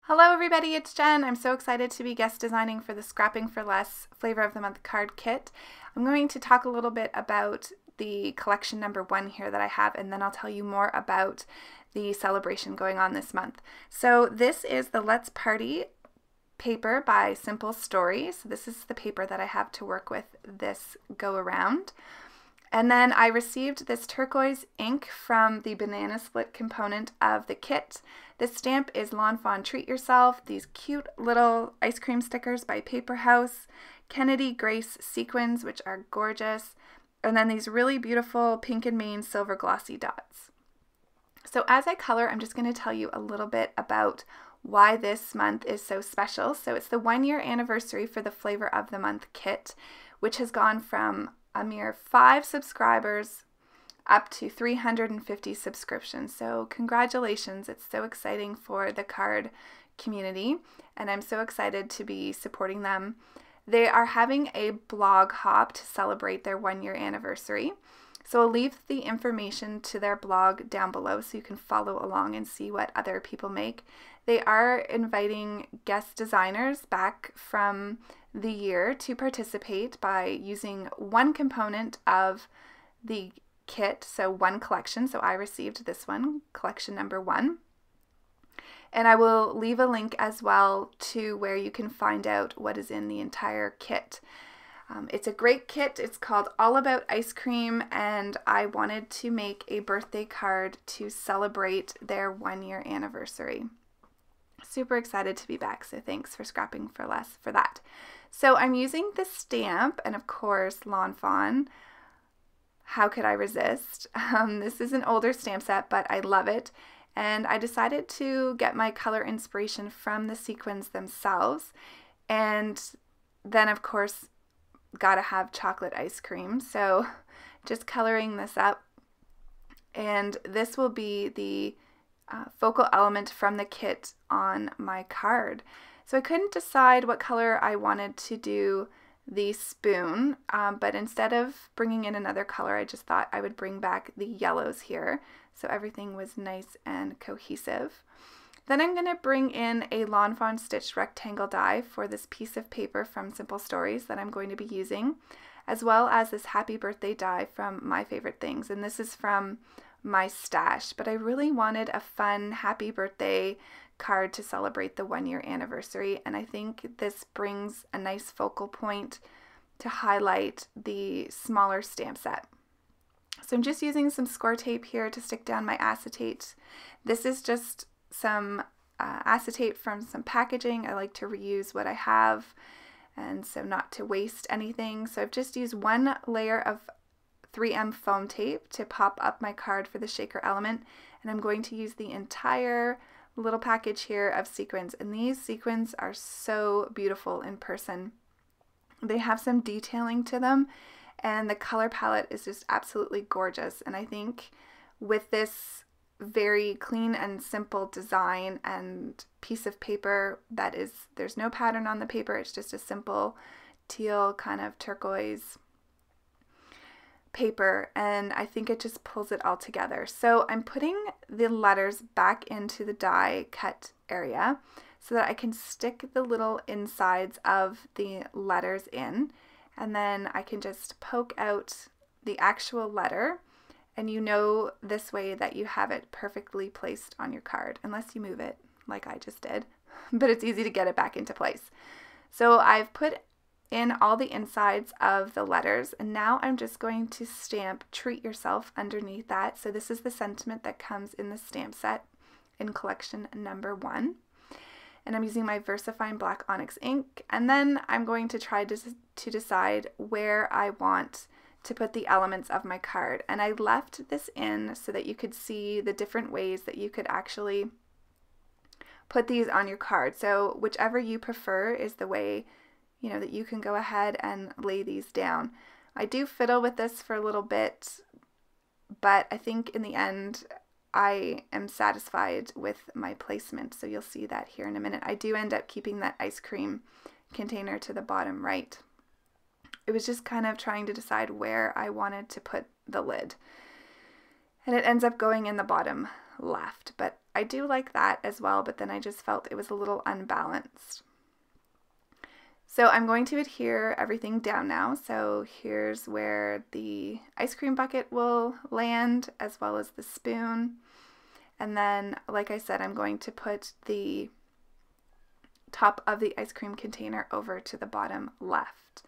Hello everybody, it's Jen. I'm so excited to be guest designing for the Scrapping for Less Flavor of the Month card kit. I'm going to talk a little bit about the collection number 1 here that I have, and then I'll tell you more about the celebration going on this month. So this is the Let's Party paper by Simple Stories. This is the paper that I have to work with this go around. And then I received this turquoise ink from the banana split component of the kit. This stamp is Lawn Fawn Treat Yourself, these cute little ice cream stickers by Paper House, Kennedy Grace sequins, which are gorgeous, and then these really beautiful pink and Maine silver glossy dots. So as I color, I'm just going to tell you a little bit about why this month is so special. So it's the 1-year anniversary for the Flavor of the Month kit, which has gone from a mere 5 subscribers up to 350 subscriptions. So congratulations, it's so exciting for the card community, and I'm so excited to be supporting them. They are having a blog hop to celebrate their 1-year anniversary. So I'll leave the information to their blog down below so you can follow along and see what other people make. They are inviting guest designers back from the year to participate by using one component of the kit, so one collection. So I received this one, collection number 1. And I will leave a link as well to where you can find out what is in the entire kit. It's a great kit. It's called All About Ice Cream, and I wanted to make a birthday card to celebrate their 1-year anniversary. Super excited to be back, so thanks for Scrapping for Less for that. So I'm using the stamp, and of course Lawn Fawn. How could I resist? This is an older stamp set, but I love it, and I decided to get my color inspiration from the sequins themselves, and then of course gotta have chocolate ice cream. So just coloring this up, and this will be the focal element from the kit on my card. So I couldn't decide what color I wanted to do the spoon, but instead of bringing in another color, I just thought I would bring back the yellows here, so everything was nice and cohesive. Then I'm going to bring in a Lawn Fawn stitched rectangle die for this piece of paper from Simple Stories that I'm going to be using, as well as this happy birthday die from My Favorite Things, and this is from my stash, but I really wanted a fun happy birthday card to celebrate the 1-year anniversary, and I think this brings a nice focal point to highlight the smaller stamp set. So I'm just using some score tape here to stick down my acetate. This is just some acetate from some packaging. I like to reuse what I have, and so not to waste anything. So I've just used 1 layer of 3M foam tape to pop up my card for the shaker element, and I'm going to use the entire little package here of sequins, and these sequins are so beautiful in person. They have some detailing to them, and the color palette is just absolutely gorgeous, and I think with this very clean and simple design and piece of paper there's no pattern on the paper, it's just a simple teal kind of turquoise paper, and I think it just pulls it all together. So I'm putting the letters back into the die cut area so that I can stick the little insides of the letters in, and then I can just poke out the actual letter, and you know this way that you have it perfectly placed on your card, unless you move it like I just did, but it's easy to get it back into place. So I've put in all the insides of the letters, and now I'm just going to stamp Treat Yourself underneath that. So this is the sentiment that comes in the stamp set in collection number 1, and I'm using my VersaFine black onyx ink, and then I'm going to try to decide where I want to put the elements of my card, and I left this in so that you could see the different ways that you could actually put these on your card. So whichever you prefer is the way that you can go ahead and lay these down. I do fiddle with this for a little bit, but I think in the end I am satisfied with my placement, so you'll see that here in a minute. I do end up keeping that ice cream container to the bottom right. It was just kind of trying to decide where I wanted to put the lid, and it ends up going in the bottom left, but I do like that as well, but then I just felt it was a little unbalanced. So I'm going to adhere everything down now. So here's where the ice cream bucket will land, as well as the spoon. And then, like I said, I'm going to put the top of the ice cream container over to the bottom left.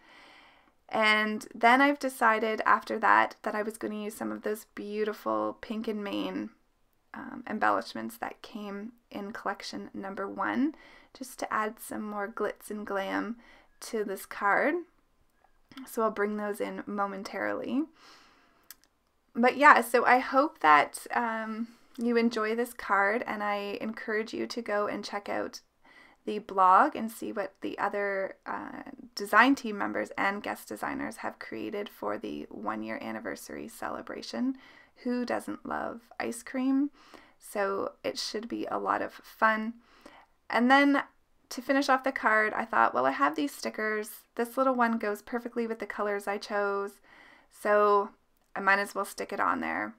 And then I've decided after that I was going to use some of those beautiful pink and mane embellishments that came in collection number 1, just to add some more glitz and glam to this card. So I'll bring those in momentarily. But yeah, so I hope that you enjoy this card, and I encourage you to go and check out the blog and see what the other design team members and guest designers have created for the 1-year anniversary celebration. Who doesn't love ice cream? So it should be a lot of fun. And then to finish off the card, I thought, well, I have these stickers. This little one goes perfectly with the colors I chose, so I might as well stick it on there.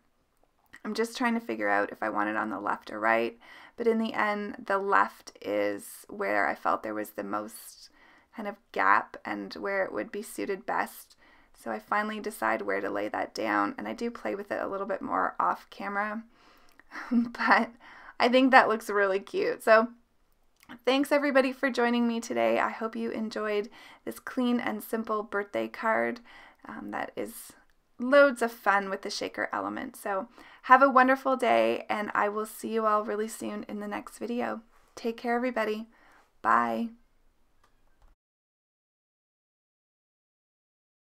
I'm just trying to figure out if I want it on the left or right, but in the end, the left is where I felt there was the most kind of gap and where it would be suited best. So I finally decide where to lay that down, and I do play with it a little bit more off camera, but I think that looks really cute. So thanks everybody for joining me today. I hope you enjoyed this clean and simple birthday card that is loads of fun with the shaker element. So have a wonderful day, and I will see you all really soon in the next video. Take care, everybody. Bye.